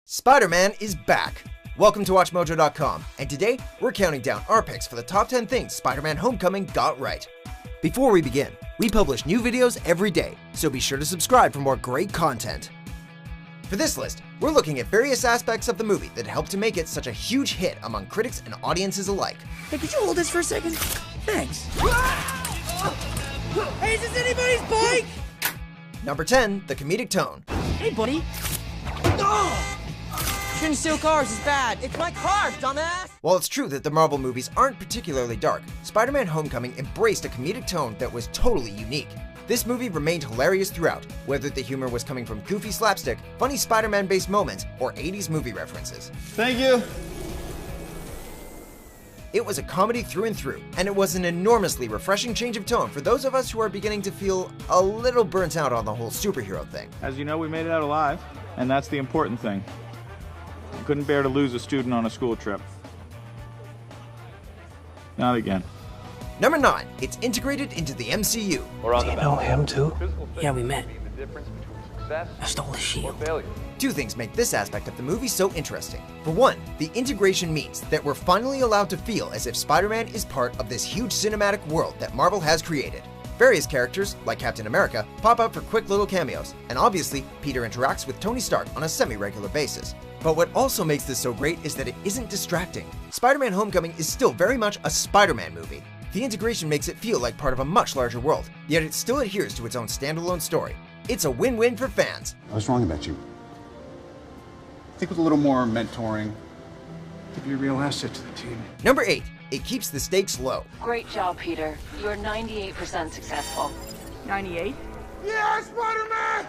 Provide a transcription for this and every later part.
Spider-Man is back! Welcome to WatchMojo.com, and today we're counting down our picks for the top 10 things Spider-Man Homecoming got right. Before we begin, we publish new videos every day, so be sure to subscribe for more great content. For this list, we're looking at various aspects of the movie that helped to make it such a huge hit among critics and audiences alike. Hey, could you hold this for a second? Thanks. Hey, is this anybody's bike? Number 10, the comedic tone. Hey, buddy. Shouldn't steal cars is bad. It's my car, dumbass! While it's true that the Marvel movies aren't particularly dark, Spider-Man Homecoming embraced a comedic tone that was totally unique. This movie remained hilarious throughout, whether the humor was coming from goofy slapstick, funny Spider-Man-based moments, or 80s movie references. Thank you. It was a comedy through and through, and it was an enormously refreshing change of tone for those of us who are beginning to feel a little burnt out on the whole superhero thing. As you know, we made it out alive, and that's the important thing. I couldn't bear to lose a student on a school trip. Not again. Number 9, it's integrated into the MCU. Do you know him too? Yeah, we met. I stole his shield. Two things make this aspect of the movie so interesting. For one, the integration means that we're finally allowed to feel as if Spider-Man is part of this huge cinematic world that Marvel has created. Various characters, like Captain America, pop up for quick little cameos, and obviously, Peter interacts with Tony Stark on a semi-regular basis. But what also makes this so great is that it isn't distracting. Spider-Man Homecoming is still very much a Spider-Man movie. The integration makes it feel like part of a much larger world, yet it still adheres to its own standalone story. It's a win-win for fans. I was wrong about you. I think with a little more mentoring, you'd be a real asset to the team. Number 8, it keeps the stakes low. Great job, Peter. You're 98% successful. 98? Yeah, Spider-Man!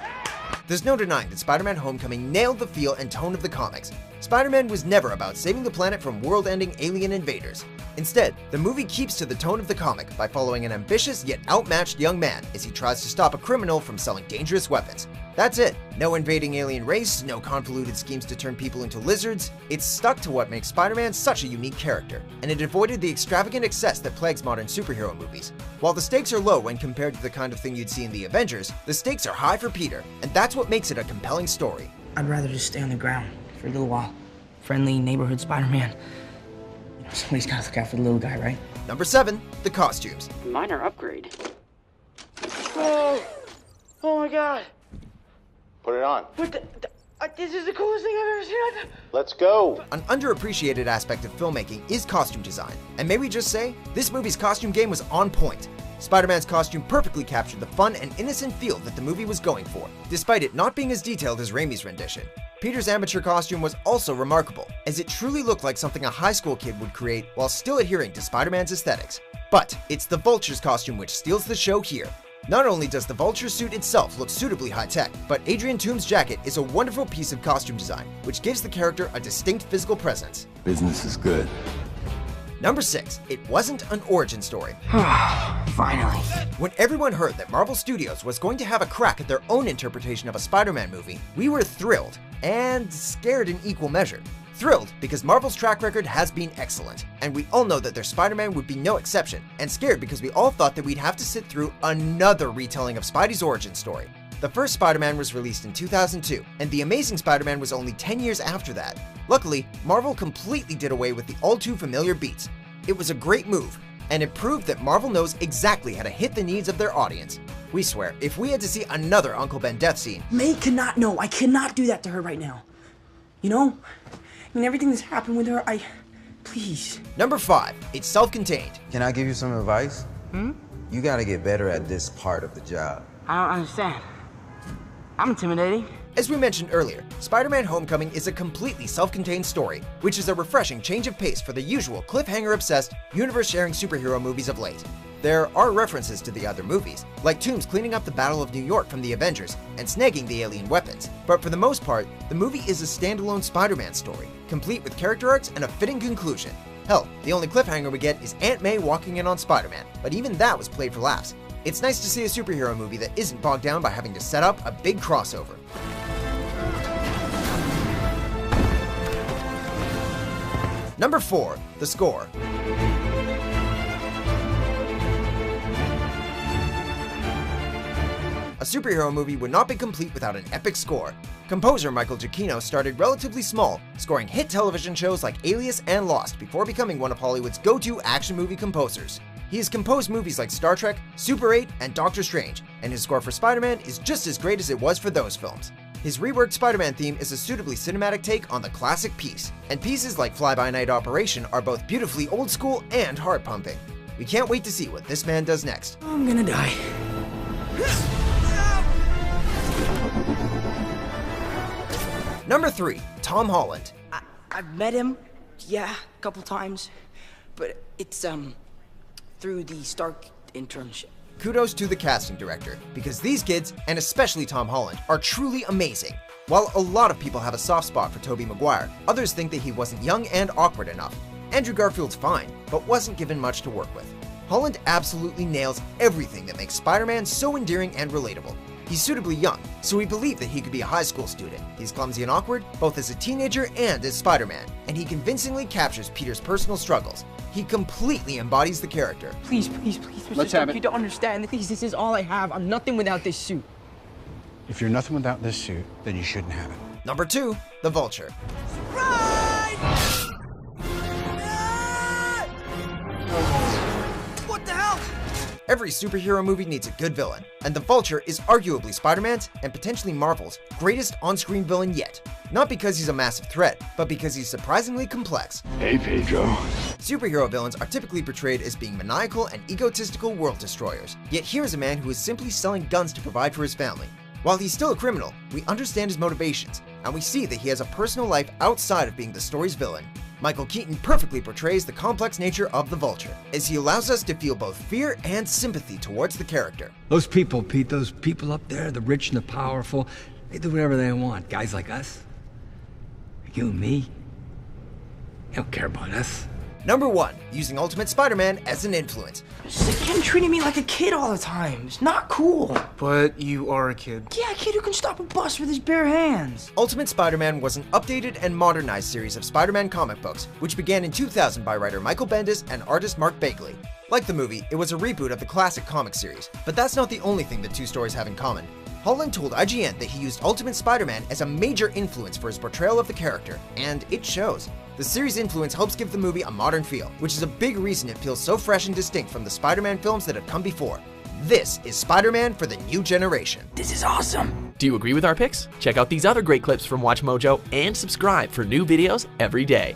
There's no denying that Spider-Man Homecoming nailed the feel and tone of the comics. Spider-Man was never about saving the planet from world-ending alien invaders. Instead, the movie keeps to the tone of the comic by following an ambitious yet outmatched young man as he tries to stop a criminal from selling dangerous weapons. That's it. No invading alien race, no convoluted schemes to turn people into lizards. It's stuck to what makes Spider-Man such a unique character, and it avoided the extravagant excess that plagues modern superhero movies. While the stakes are low when compared to the kind of thing you'd see in the Avengers, the stakes are high for Peter, and that's what makes it a compelling story. I'd rather just stay on the ground for a little while. Friendly neighborhood Spider-Man. Somebody's gotta look out for the little guy, right? Number 7, the costumes. Minor upgrade. Oh my god. Put it on. What this is the coolest thing I've ever seen. Let's go. An underappreciated aspect of filmmaking is costume design, and may we just say, this movie's costume game was on point. Spider-Man's costume perfectly captured the fun and innocent feel that the movie was going for, despite it not being as detailed as Raimi's rendition. Peter's amateur costume was also remarkable, as it truly looked like something a high school kid would create while still adhering to Spider-Man's aesthetics. But it's the Vulture's costume which steals the show here. Not only does the Vulture suit itself look suitably high-tech, but Adrian Toome's jacket is a wonderful piece of costume design, which gives the character a distinct physical presence. Business is good. Number 6, it wasn't an origin story. Finally. When everyone heard that Marvel Studios was going to have a crack at their own interpretation of a Spider-Man movie, we were thrilled, and scared in equal measure. Thrilled because Marvel's track record has been excellent, and we all know that their Spider-Man would be no exception, and scared because we all thought that we'd have to sit through another retelling of Spidey's origin story. The first Spider-Man was released in 2002, and The Amazing Spider-Man was only 10 years after that. Luckily, Marvel completely did away with the all-too-familiar beats. It was a great move, and it proved that Marvel knows exactly how to hit the needs of their audience. We swear, if we had to see another Uncle Ben death scene... May cannot know. I cannot do that to her right now. You know? I mean, everything that's happened with her, please. Number 5, it's self-contained. Can I give you some advice? You gotta get better at this part of the job. I don't understand. I'm intimidating. As we mentioned earlier, Spider-Man Homecoming is a completely self-contained story, which is a refreshing change of pace for the usual cliffhanger-obsessed, universe-sharing superhero movies of late. There are references to the other movies, like Toomes cleaning up the Battle of New York from the Avengers and snagging the alien weapons, but for the most part, the movie is a standalone Spider-Man story, complete with character arcs and a fitting conclusion. Hell, the only cliffhanger we get is Aunt May walking in on Spider-Man, but even that was played for laughs. It's nice to see a superhero movie that isn't bogged down by having to set up a big crossover. Number 4, the score. A superhero movie would not be complete without an epic score. Composer Michael Giacchino started relatively small, scoring hit television shows like Alias and Lost before becoming one of Hollywood's go-to action movie composers. He has composed movies like Star Trek, Super 8, and Doctor Strange, and his score for Spider-Man is just as great as it was for those films. His reworked Spider-Man theme is a suitably cinematic take on the classic piece, and pieces like Fly-By-Night Operation are both beautifully old school and heart-pumping. We can't wait to see what this man does next. I'm gonna die. Number 3, Tom Holland. I've met him, yeah, a couple times, but it's, through the Stark internship. Kudos to the casting director, because these kids, and especially Tom Holland, are truly amazing. While a lot of people have a soft spot for Tobey Maguire, others think that he wasn't young and awkward enough. Andrew Garfield's fine, but wasn't given much to work with. Holland absolutely nails everything that makes Spider-Man so endearing and relatable. He's suitably young, so we believe that he could be a high school student. He's clumsy and awkward, both as a teenager and as Spider-Man, and he convincingly captures Peter's personal struggles. He completely embodies the character. Please, please, please, Mr. Let's Stark, have it. you don't understand. Please, this is all I have. I'm nothing without this suit. If you're nothing without this suit, then you shouldn't have it. Number 2, the Vulture. What the hell? Every superhero movie needs a good villain, and the Vulture is arguably Spider-Man's, and potentially Marvel's, greatest on-screen villain yet. Not because he's a massive threat, but because he's surprisingly complex. Hey, Pedro. Superhero villains are typically portrayed as being maniacal and egotistical world destroyers, yet here is a man who is simply selling guns to provide for his family. While he's still a criminal, we understand his motivations, and we see that he has a personal life outside of being the story's villain. Michael Keaton perfectly portrays the complex nature of the Vulture, as he allows us to feel both fear and sympathy towards the character. Those people, Pete, those people up there, the rich and the powerful, they do whatever they want. Guys like us, like you and me, they don't care about us. Number 1, using Ultimate Spider-Man as an influence. This kid treating me like a kid all the time. It's not cool. But you are a kid. Yeah, a kid who can stop a bus with his bare hands. Ultimate Spider-Man was an updated and modernized series of Spider-Man comic books, which began in 2000 by writer Michael Bendis and artist Mark Bagley. Like the movie, it was a reboot of the classic comic series, but that's not the only thing the two stories have in common. Holland told IGN that he used Ultimate Spider-Man as a major influence for his portrayal of the character, and it shows. The series' influence helps give the movie a modern feel, which is a big reason it feels so fresh and distinct from the Spider-Man films that have come before. This is Spider-Man for the new generation. This is awesome. Do you agree with our picks? Check out these other great clips from WatchMojo and subscribe for new videos every day.